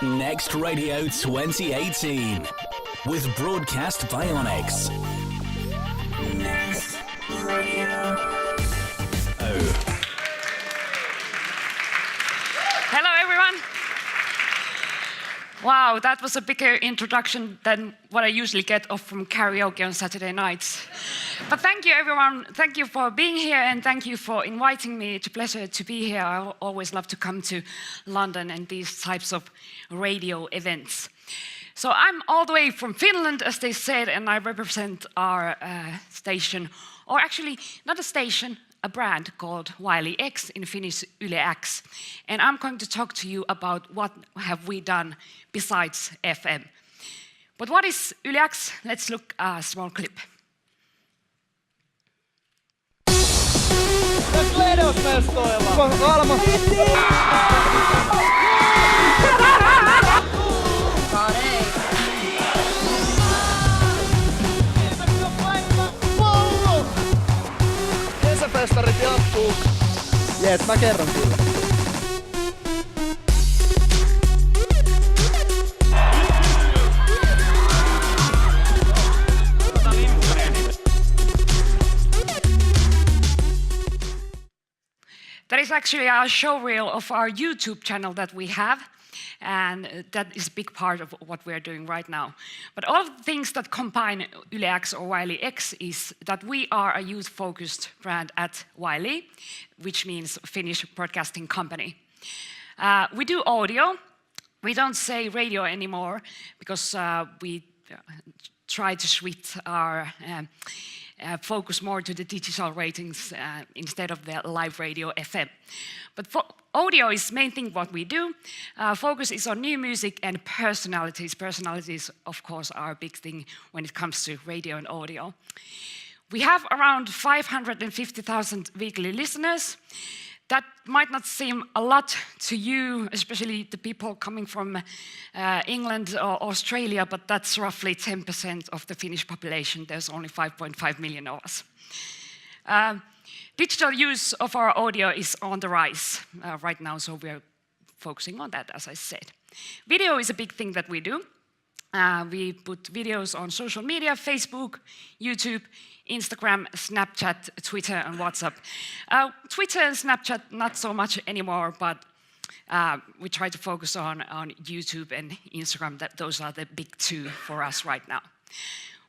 Next Radio 2018 with broadcast by YleX. Next Radio. Hello, everyone. Wow, that was a bigger introduction than what I usually get off from karaoke on Saturday nights. But thank you, everyone. Thank you for being here, and thank you for inviting me. It's a pleasure to be here. I always love to come to London and these types of radio events. So I'm all the way from Finland, as they said, and I represent our station, or actually not a station, a brand called YleX, in Finnish YleX. And I'm going to talk to you about what have we done besides FM. But what is YleX? Let's look at a small clip. Kesäfestarit jatkuu. Jees, mä kerron kyllä. That is actually a showreel of our YouTube channel that we have, and that is a big part of what we're doing right now. But all of the things that combine YleX or YleX is that we are a youth-focused brand at Yle, which means Finnish broadcasting company. We do audio. We don't say radio anymore because we try to switch our focus more to the digital ratings instead of the live radio FM. But for audio is main thing what we do. Focus is on new music and personalities. Personalities, of course, are a big thing when it comes to radio and audio. We have around 550,000 weekly listeners. That might not seem a lot to you, especially the people coming from England or Australia, but that's roughly 10% of the Finnish population. There's only 5.5 million of us. Digital use of our audio is on the rise right now, so we're focusing on that, as I said. Video is a big thing that we do. We put videos on social media, Facebook, YouTube, Instagram, Snapchat, Twitter, and WhatsApp. Twitter and Snapchat, not so much anymore, but we try to focus on YouTube and Instagram. Those are the big two for us right now.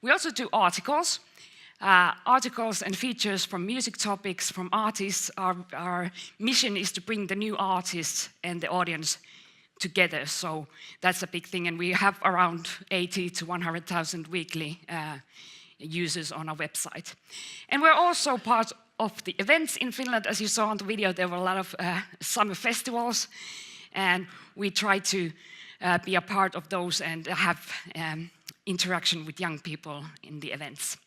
We also do articles. Articles and features from music topics, from artists. Our mission is to bring the new artists and the audience together, so that's a big thing, and we have around 80 to 100,000 weekly users on our website. And we're also part of the events in Finland. As you saw on the video, there were a lot of summer festivals, and we try to be a part of those and have interaction with young people in the events.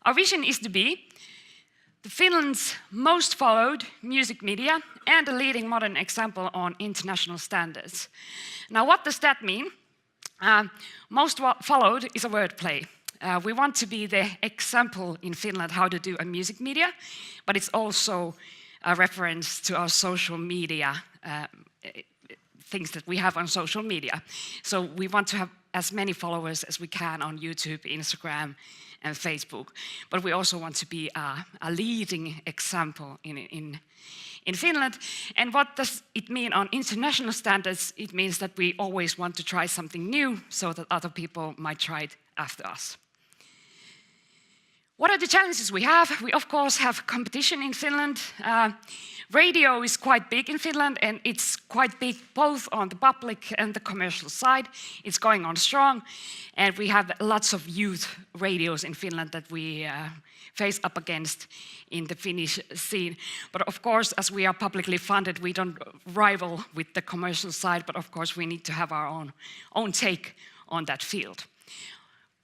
Our vision is to be Finland's most followed music media and a leading modern example on international standards. Now, what does that mean? Most followed is a wordplay. We want to be the example in Finland how to do a music media, but it's also a reference to our social media, things that we have on social media. So we want to have as many followers as we can on YouTube, Instagram, and Facebook. But we also want to be a leading example in Finland. And what does it mean on international standards? It means that we always want to try something new so that other people might try it after us. What are the challenges we have? We, of course, have competition in Finland. Radio is quite big in Finland, and it's quite big both on the public and the commercial side. It's going on strong, and we have lots of youth radios in Finland that we face up against in the Finnish scene. But of course, as we are publicly funded, we don't rival with the commercial side, but of course we need to have our own take on that field.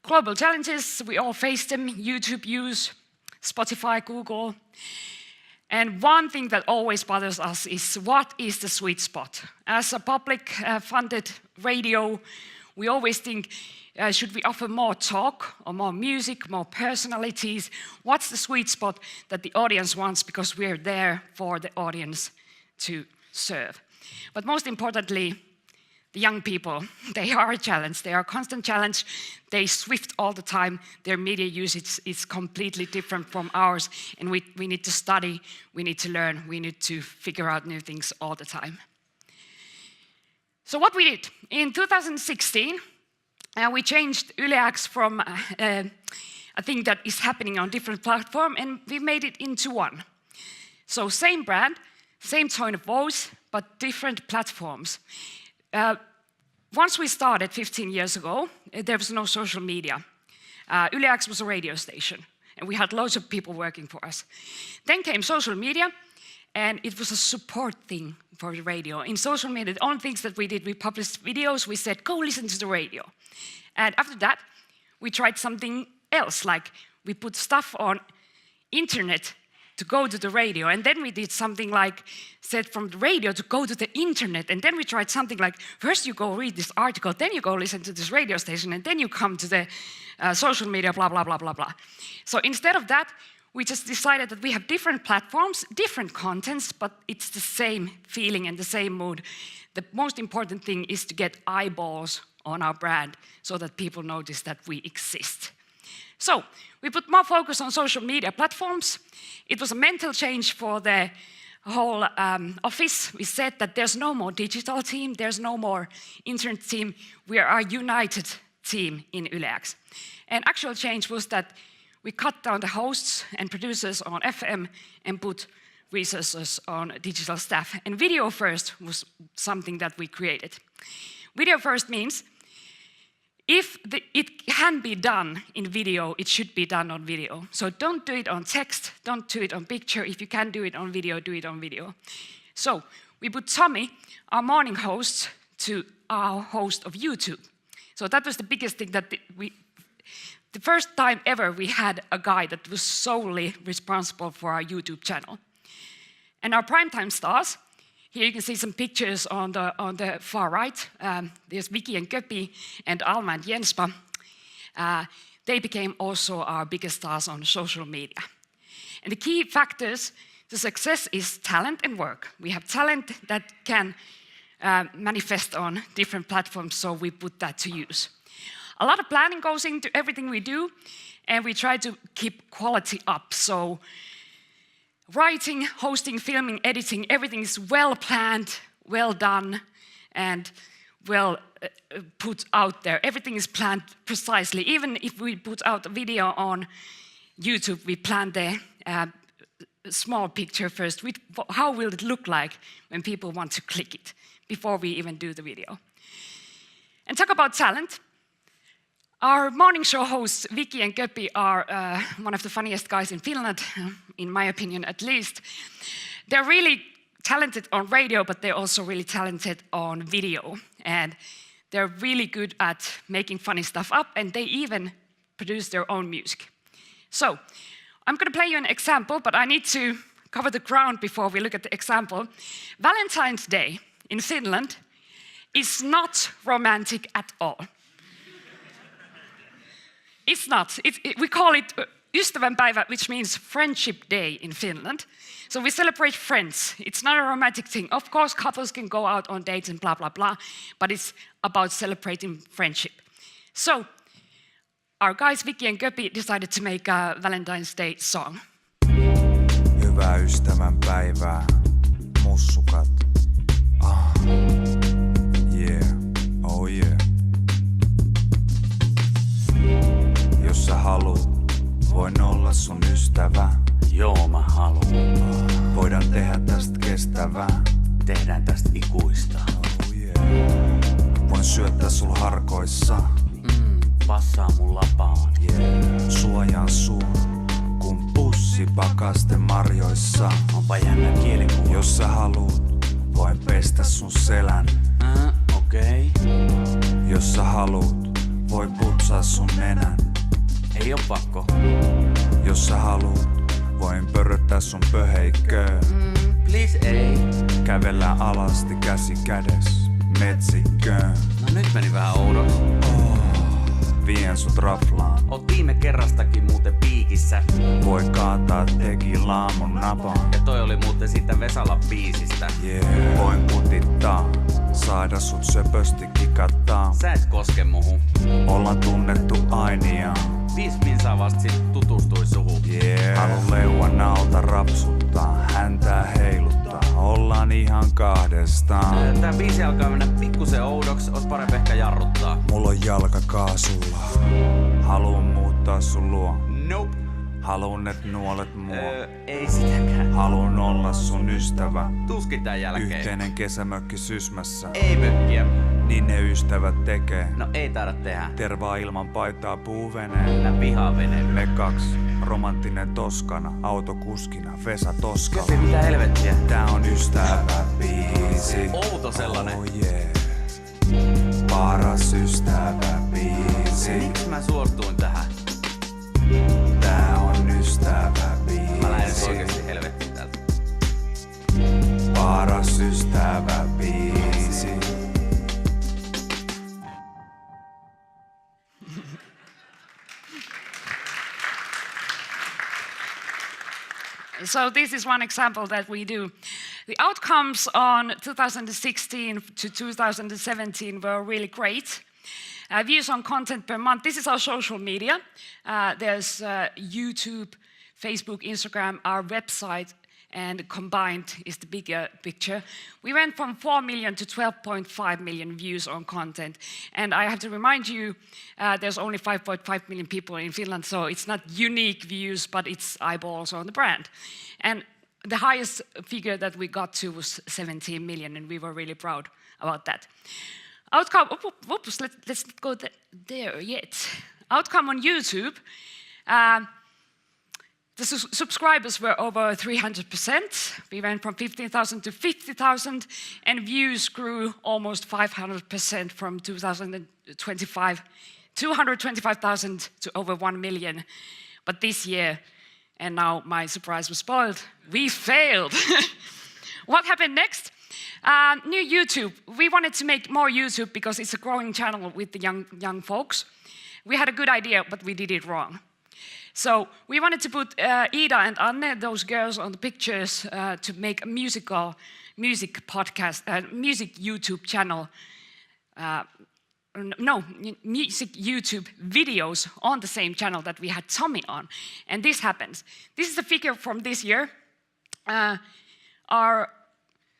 Global challenges, we all face them: YouTube use, Spotify, Google. And one thing that always bothers us is what is the sweet spot? As a public funded radio, we always think, should we offer more talk or more music, more personalities? What's the sweet spot that the audience wants, because we're there for the audience to serve? But most importantly, the young people, they are a challenge. They are a constant challenge. They swift all the time. Their media usage is completely different from ours. And we need to study, we need to learn, we need to figure out new things all the time. So what we did, in 2016, we changed YleX from a thing that is happening on different platforms, and we made it into one. So same brand, same tone of voice, but different platforms. Once we started 15 years ago, there was no social media. YleX was a radio station, and we had loads of people working for us. Then came social media, and it was a support thing for the radio. In social media, the only things that we did, we published videos, we said, go listen to the radio. And after that, we tried something else, like we put stuff on internet to go to the radio, and then we did something like said from the radio to go to the internet, and then we tried something like first you go read this article, then you go listen to this radio station, and then you come to the social media, blah, blah, blah, blah, blah. So instead of that, we just decided that we have different platforms, different contents, but it's the same feeling and the same mood. The most important thing is to get eyeballs on our brand so that people notice that we exist. So we put more focus on social media platforms. It was a mental change for the whole office. We said that there's no more digital team, there's no more internet team. We are a united team in YleX. And actual change was that we cut down the hosts and producers on FM and put resources on digital staff. And video first was something that we created. Video first means if it can be done in video, it should be done on video. So don't do it on text, don't do it on picture. If you can do it on video, do it on video. So we put Tommy, our morning host, to our host of YouTube. So that was the biggest thing that the first time ever we had a guy that was solely responsible for our YouTube channel. And our primetime stars, here you can see some pictures on the far right. There's Vicky and Köpi and Alma and Jenspa. They became also our biggest stars on social media. And the key factors to success is talent and work. We have talent that can manifest on different platforms, so we put that to use. A lot of planning goes into everything we do, and we try to keep quality up. So writing, hosting, filming, editing, everything is well planned, well done, and well put out there. Everything is planned precisely. Even if we put out a video on YouTube, we plan the small picture first. How will it look like when people want to click it before we even do the video? And talk about talent. Our morning show hosts, Vicky and Köpi, are one of the funniest guys in Finland, in my opinion at least. They're really talented on radio, but they're also really talented on video. And they're really good at making funny stuff up, and they even produce their own music. So, I'm going to play you an example, but I need to cover the ground before we look at the example. Valentine's Day in Finland is not romantic at all. It's not. We call it ystävänpäivä, which means friendship day in Finland. So we celebrate friends. It's not a romantic thing. Of course, couples can go out on dates and blah, blah, blah, but it's about celebrating friendship. So our guys, Vicky and Köpi, decided to make a Valentine's Day song. Hyvää ystävänpäivää, mussukat. Yeah, oh yeah. Jos sä haluut, voin olla sun ystävä. Joo, mä haluun. Voidaan tehdä tästä kestävää. Tehdään tästä ikuista. Oh yeah. Voin syöttää sul harkoissa. Passaa mun lapaan. Yeah. Suojaan sun, kun pussi pakasten marjoissa. Onpa jännä kielikuva. Jos sä haluut, voin pestä sun selän. Okei. Jos sä haluut, voin putsaa sun nenän. Ei oo pakko. Jos sä haluut, voin pörröttää sun pöheikköön. Please ei. Kävellään alasti käsi kädes metsikköön. No nyt meni vähän oudoksi. Vien sut raflaan. Oot viime kerrastakin muuten piikissä. Voi kaataa tekilaa mun napaan. Ja toi oli muuten siitä Vesala biisistä. Yeah. Voin kutittaa saada sut söpösti kikattaa. Sä et koske muhun. Ollaan tunnettu ainiaan. 5 minsaa vasta sit tutustui suhun. Haluun leuan alta rapsuttaa, häntää heiluttaa. Ollaan ihan kahdestaan. Tää biisi alkaa mennä pikkusen oudoks, ois parempi ehkä jarruttaa. Mulla on jalka kaasulla. Haluun muuttaa sun luo. Nope. Haluun et nuolet mua. Ei sitäkään. Haluun olla sun ystävä. Tuskin tän jälkeen. Yhteinen kesämökki Sysmässä. Ei mökkiä. Niin ne ystävät tekee. No ei taida tehdä. Tervaa ilman paitaa puuveneen. Nää pihaveneellä. Me 2, romanttinen Toskana, autokuskina, Vesa Toskala. Köpi mitä helvettiä. Tää on ystäväbiisi. Outo sellanen. Oh yeah. Paras ystäväbiisi. Miksi mä suostuin tähän? Tää on ystäväbiisi. Mä lähden oikeesti helvettiin täältä. Paras ystäväbiisi. So this is one example that we do. The outcomes on 2016 to 2017 were really great. Views on content per month. This is our social media. There's YouTube, Facebook, Instagram, our website, and combined is the bigger picture. We went from 4 million to 12.5 million views on content. And I have to remind you, there's only 5.5 million people in Finland, so it's not unique views, but it's eyeballs on the brand. And the highest figure that we got to was 17 million, and we were really proud about that. Outcome, let's not go there yet. Outcome on YouTube, the subscribers were over 300%. We went from 15,000 to 50,000, and views grew almost 500% from 225,000 to over 1 million. But this year, and now my surprise was spoiled, we failed. What happened next? New YouTube. We wanted to make more YouTube because it's a growing channel with the young folks. We had a good idea, but we did it wrong. So we wanted to put Ida and Anne, those girls on the pictures, to make a music YouTube channel. Music YouTube videos on the same channel that we had Tommy on. And this happens. This is the figure from this year. Our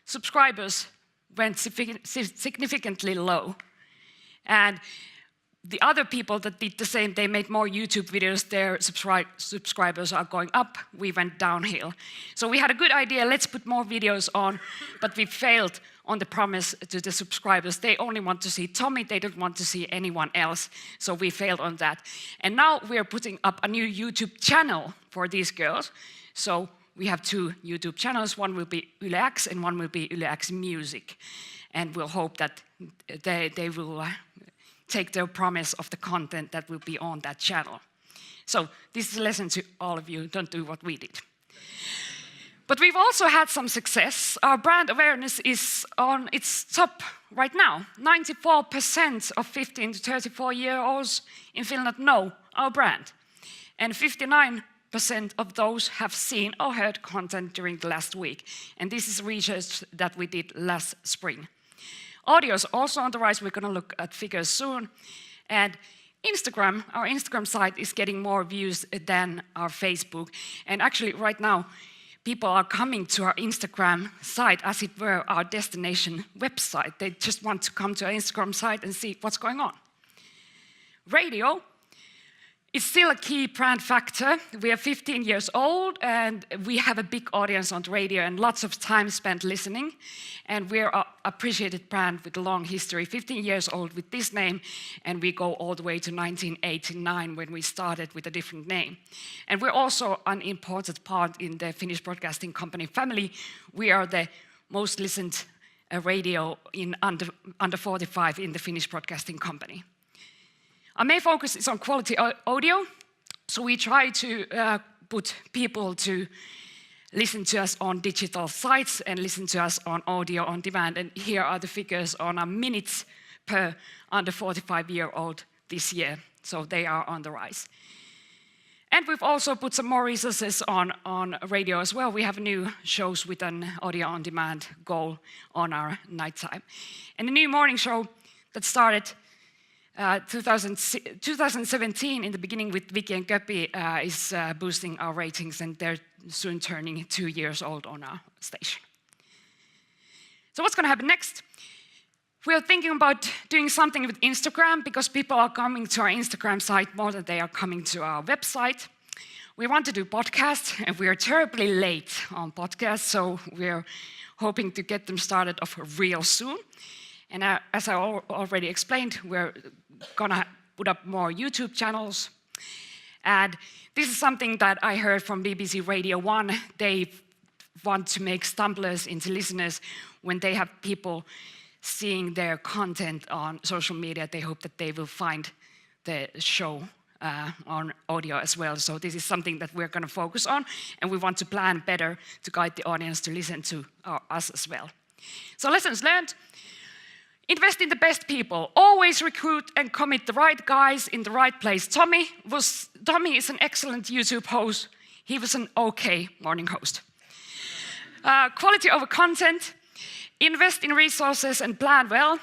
subscribers went significantly low. And the other people that did the same, they made more YouTube videos, their subscribers are going up, we went downhill. So we had a good idea, let's put more videos on, but we failed on the promise to the subscribers. They only want to see Tommy, they don't want to see anyone else, so we failed on that. And now we are putting up a new YouTube channel for these girls. So we have 2 YouTube channels, one will be YleX and one will be YleX Music. And we'll hope that they will take their promise of the content that will be on that channel. So this is a lesson to all of you, don't do what we did. But we've also had some success. Our brand awareness is on its top right now. 94% of 15 to 34-year-olds in Finland know our brand. And 59% of those have seen or heard content during the last week. And this is research that we did last spring. Audio is also on the rise. We're going to look at figures soon. And Instagram, our Instagram site is getting more views than our Facebook. And actually right now, people are coming to our Instagram site as it were our destination website. They just want to come to our Instagram site and see what's going on. Radio is still a key brand factor. We are 15 years old and we have a big audience on the radio and lots of time spent listening. And we're an appreciated brand with a long history, 15 years old with this name, and we go all the way to 1989 when we started with a different name. And we're also an important part in the Finnish Broadcasting Company family. We are the most listened radio in under 45 in the Finnish Broadcasting Company. Our main focus is on quality audio, so we try to put people to listen to us on digital sites and listen to us on audio on demand. And here are the figures on our minutes per under 45-year-old this year, so they are on the rise. And we've also put some more resources on radio as well. We have new shows with an audio-on-demand goal on our nighttime. And the new morning show that started 2017 in the beginning with Vicky and Köpi is boosting our ratings, and they're soon turning 2 years old on our station. So what's going to happen next? We're thinking about doing something with Instagram because people are coming to our Instagram site more than they are coming to our website. We want to do podcasts, and we are terribly late on podcasts, so we're hoping to get them started off real soon. And as I already explained, we're gonna put up more YouTube channels. And this is something that I heard from BBC Radio 1. They want to make stumblers into listeners when they have people seeing their content on social media. They hope that they will find the show on audio as well. So this is something that we're going to focus on, and we want to plan better to guide the audience to listen to us as well. So lessons learned: invest in the best people. Always recruit and commit the right guys in the right place. Tommy is an excellent YouTube host. He was an okay morning host. Quality over content. Invest in resources and plan well,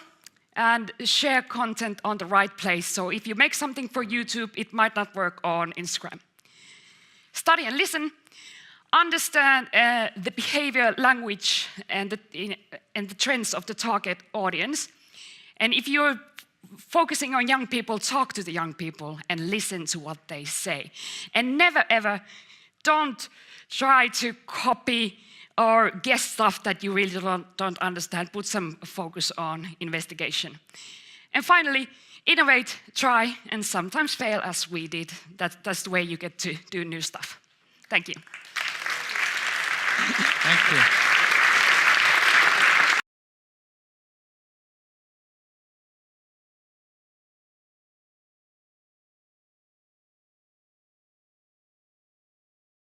and share content on the right place. So if you make something for YouTube, it might not work on Instagram. Study and listen. Understand the behavior, language, and the trends of the target audience. And if you're focusing on young people, talk to the young people and listen to what they say. And never, ever, don't try to copy or guess stuff that you really don't understand. Put some focus on investigation. And finally, innovate, try, and sometimes fail as we did. That's the way you get to do new stuff. Thank you. Thank you.